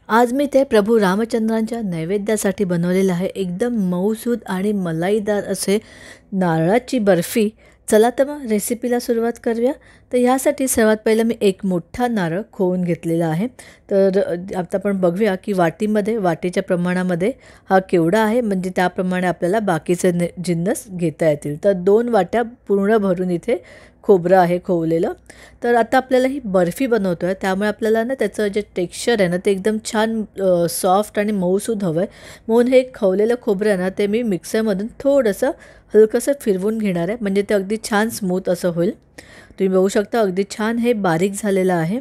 आज मी ते प्रभू रामचंद्रांच्या नैवेद्यासाठी बनवलेलं आहे एकदम मऊसूद आणि मलाईदार असे नारळाची बर्फी. चला तर मग रेसिपीला सुरुवात करूया. तर ह्यासाठी सर्वात पहिलं मी एक मोठा नारळ खोवून घेतलेला आहे. तर आता आपण बघूया की वाटीच्या प्रमाणामध्ये हा केवढा आहे, म्हणजे त्याप्रमाणे आपल्याला बाकीचे जिन्नस घेता येतील. तर 2 वाट्या पूर्ण भरून इथे खोबरं आहे खोवलेलं. तर आता आपल्याला ही बर्फी बनवतो आहे, त्यामुळे आपल्याला ना त्याचं जे टेक्स्चर आहे ना ते एकदम छान सॉफ्ट आणि मऊसूद हवं आहे. म्हणून हे खवलेलं खोबरं आहे ना ते मी मिक्सरमधून थोडंसं हलकंसं फिरवून घेणार आहे, म्हणजे ते अगदी छान स्मूथ असं होईल. तुम्ही बघू शकता अगदी छान हे बारीक झालेलं आहे.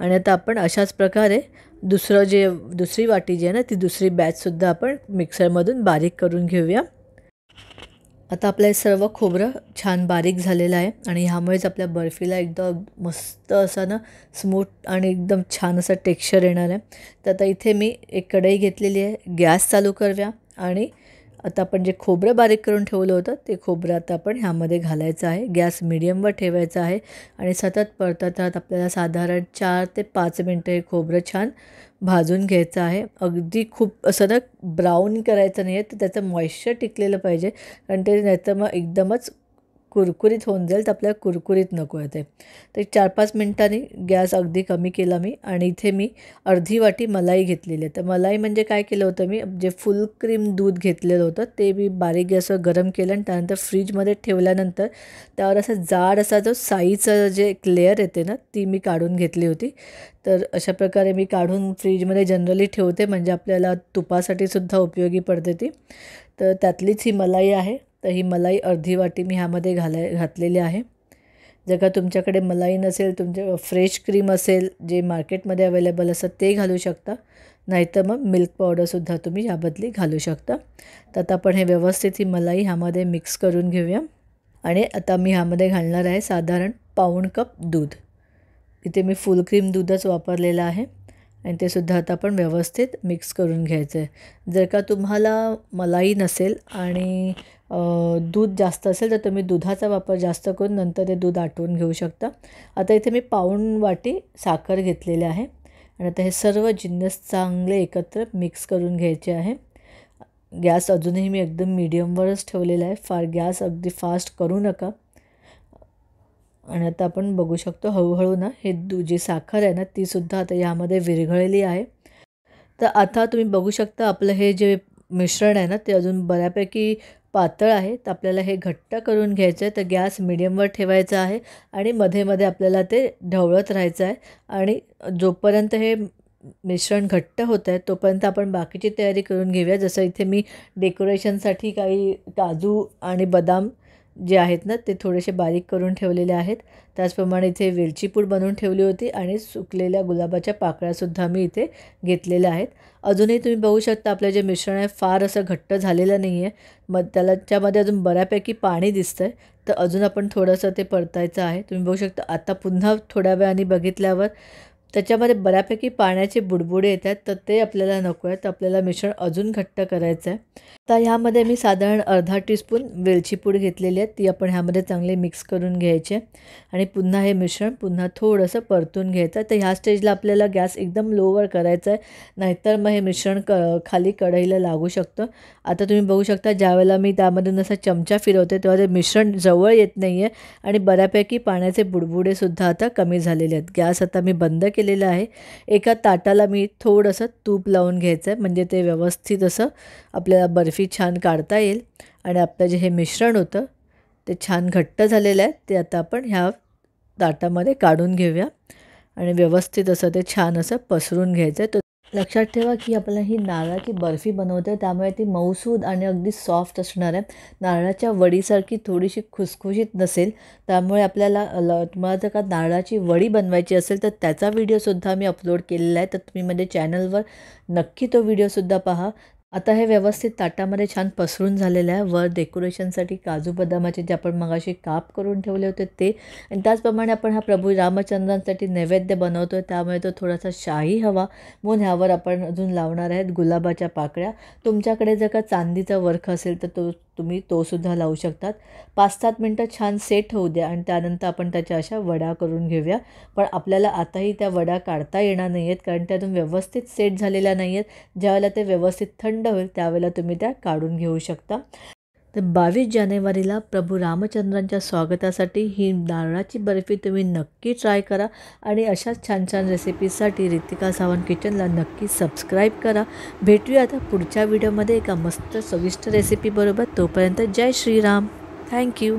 आणि आता आपण अशाच प्रकारे दुसरी वाटी जी आहे ना ती दुसरी बॅचसुद्धा आपण मिक्सरमधून बारीक करून घेऊया. आता आपलं हे सर्व खोबरं छान बारीक झालेलं आहे आणि ह्यामुळेच आपल्या बर्फीला एकदम मस्त असं ना स्मूथ आणि एकदम छान असं टेक्स्चर येणार आहे. तर आता इथे मी एक कढई घेतलेली आहे. गॅस चालू करूया आणि आता आपण जे खोबरं बारीक करून ठेवलं होतं ते खोबरं आता आपण ह्यामध्ये घालायचं आहे. गॅस मीडियमवर ठेवायचा आहे आणि सतत परतत राहत आपल्याला साधारण 4 ते 5 मिनटं हे खोबरं छान भाजून घ्यायचं आहे. अगदी खूप असं ना ब्राऊन करायचं नाही आहे, तर त्याचं मॉइश्चर टिकलेलं पाहिजे, कारण ते नाहीतर मग एकदमच कुरकुरीत होऊन जाईल. तर आपल्याला कुरकुरीत नको आहे ते. तर 4-5 मिनटांनी गॅस अगदी कमी केला मी आणि इथे मी अर्धी वाटी मलाई घेतलेली आहे. तर मलाई म्हणजे काय केलं होतं मी, जे फुल क्रीम दूध घेतलेलं होतं ते मी बारीक गॅसवर गरम केलं आणि त्यानंतर फ्रीजमध्ये ठेवल्यानंतर त्यावर असा जाड असा जो साईचं जे एक लेअर येते ना ती मी काढून घेतली होती. तर अशा प्रकारे मी काढून फ्रीजमध्ये जनरली ठेवते, म्हणजे आपल्याला तुपासाठी सुद्धा उपयोगी पडते ती. तर त्यातलीच ही मलाई आहे. तर ही मलाई अर्धी वाटी मी ह्यामध्ये घातलेली आहे. जर का तुमच्याकडे मलाई नसेल, तुमच्या फ्रेश क्रीम असेल जे मार्केटमध्ये अवेलेबल असतं ते घालू शकता, नाहीतर मग मिल्क पावडरसुद्धा तुम्ही ह्याबदली घालू शकता. तर आता आपण हे व्यवस्थित ही मलाई ह्यामध्ये मिक्स करून घेऊया. आणि आता मी ह्यामध्ये घालणार आहे साधारण पाऊण कप दूध. इथे मी फुल क्रीम दूधच वापरलेलं आहे आणि ते सुद्धा आता आपण व्यवस्थित मिक्स करून घ्यायचं आहे. जर का तुम्हाला मलाई नसेल आणि दूध जास्त असेल तर तुम्ही दुधाचा वापर जास्त करून नंतर ते दूध आटवून घेऊ शकता. आता इथे मी पाऊण वाटी साखर घेतलेली आहे आणि आता हे सर्व जिन्नस चांगले एकत्र मिक्स करून घ्यायचे आहे. गॅस अजूनही मी एकदम मीडियमवरच ठेवलेला आहे, फार गॅस अगदी फास्ट करू नका. आणि आता आपण बघू शकतो हळूहळू ना हे जी साखर आहे ना तीसुद्धा आता यामध्ये विरघळलेली आहे. तर आता तुम्ही बघू शकता आपलं हे जे मिश्रण आहे ना ते अजून बऱ्यापैकी पातळ आहे. तर आपल्याला हे घट्ट करून घ्यायचं आहे. तर गॅस मिडियमवर ठेवायचा आहे आणि मध्ये मध्ये आपल्याला ते ढवळत राहायचं आहे. आणि जोपर्यंत हे मिश्रण घट्ट होतं आहे तोपर्यंत आपण बाकीची तयारी करून घेऊया. जसं इथे मी डेकोरेशनसाठी काही काजू आणि बदाम जे आहेत ना ते थोडेसे बारीक करून ठेवलेले आहेत. त्याचप्रमाणे इथे वेलची पूड बनवून ठेवली होती आणि सुकलेल्या गुलाबाच्या पाकळ्यासुद्धा मी इथे घेतलेल्या आहेत. अजूनही तुम्ही बघू शकता आपलं जे मिश्रण आहे फार असं घट्ट झालेलं नाही आहे. मग त्याच्यामध्ये अजून बऱ्यापैकी पाणी दिसतं आहे. तर अजून आपण थोडंसं ते परतायचं आहे. तुम्ही बघू शकता आता पुन्हा थोड्या वेळाने बघितल्यावर त्याच्यामध्ये बऱ्यापैकी पाण्याचे बुडबुडे येत आहेत, तर ते आपल्याला नको आहे. तर आपल्याला मिश्रण अजून घट्ट करायचं आहे. तर ह्यामध्ये मी साधारण अर्धा टीस्पून वेलची पूड घेतलेली आहे, ती आपण ह्यामध्ये चांगले मिक्स करून घ्यायचे आणि पुन्हा हे मिश्रण पुन्हा थोडंसं परतून घ्यायचं. तर ह्या स्टेजला आपल्याला गॅस एकदम लोवर करायचा आहे, नाहीतर मग हे मिश्रण खाली कढईला लागू शकतं. आता तुम्ही बघू शकता ज्यावेळेला मी त्यामधून असा चमचा फिरवते तेव्हा ते मिश्रण जवळ येत नाही आहे आणि बऱ्यापैकी पाण्याचे बुडबुडेसुद्धा आता कमी झालेले आहेत. गॅस आता मी बंद केलेला आहे. एका ताटाला मी थोडंसं तूप लावून घ्यायचं आहे, म्हणजे ते व्यवस्थित असं आपल्याला बर्फी छान काढता येईल. आणि आपलं जे हे मिश्रण होतं ते छान घट्ट झालेलं आहे, ते आता आपण ह्या ताटामध्ये काढून घेऊया आणि व्यवस्थित असं ते छान असं पसरून घ्यायचं आहे. लक्षात ठेवा की आपल्याला ही नारळाची बर्फी बनवते, त्यामुळे ती मऊसूद आणि अगदी सॉफ्ट असणार आहे. नारळाच्या वडीसारखी थोडीशी खुसखुशीत नसेल. त्यामुळे आपल्याला तुम्हाला जर का नारळाची वडी बनवायची असेल तर त्याचा व्हिडिओसुद्धा मी अपलोड केलेला आहे, तर तुम्ही माझ्या चॅनलवर नक्की तो व्हिडिओसुद्धा पहा. आता हे व्यवस्थित ताटामध्ये छान पसरून झालेलं आहे. वर डेकोरेशनसाठी काजू बदामाचे जे आपण मगाशी काप करून ठेवले होते ते, आणि त्याचप्रमाणे आपण हा प्रभू रामचंद्रांसाठी नैवेद्य बनवतो आहे, त्यामुळे तो थोडासा शाही हवा म्हणून ह्यावर आपण अजून लावणार आहेत गुलाबाच्या पाकळ्या. तुमच्याकडे जर का चांदीचा वर्ख असेल तर तो तुम्ही तोसुद्धा लावू शकतात. 5-7 मिनटं छान सेट होऊ द्या आणि त्यानंतर आपण त्याच्या अशा वड्या करून घेऊया. पण आपल्याला आताही त्या वड्या काढता येणार नाही आहेत, कारण त्या अजून व्यवस्थित सेट झालेल्या नाही आहेत. ज्यावेळेला ते व्यवस्थित थंड होईल त्यावेळेला तुम्ही त्या काढून घेऊ शकता. तर 22 जानेवारीला प्रभू रामचंद्रांच्या स्वागतासाठी ही नारळाची बर्फी तुम्ही नक्की ट्राय करा आणि अशाच छान छान रेसिपीजसाठी रितिका सावंत किचनला नक्की सबस्क्राईब करा. भेटूया आता पुढच्या व्हिडिओमध्ये एका मस्त चविष्ट रेसिपीबरोबर. तोपर्यंत जय श्रीराम. थँक्यू.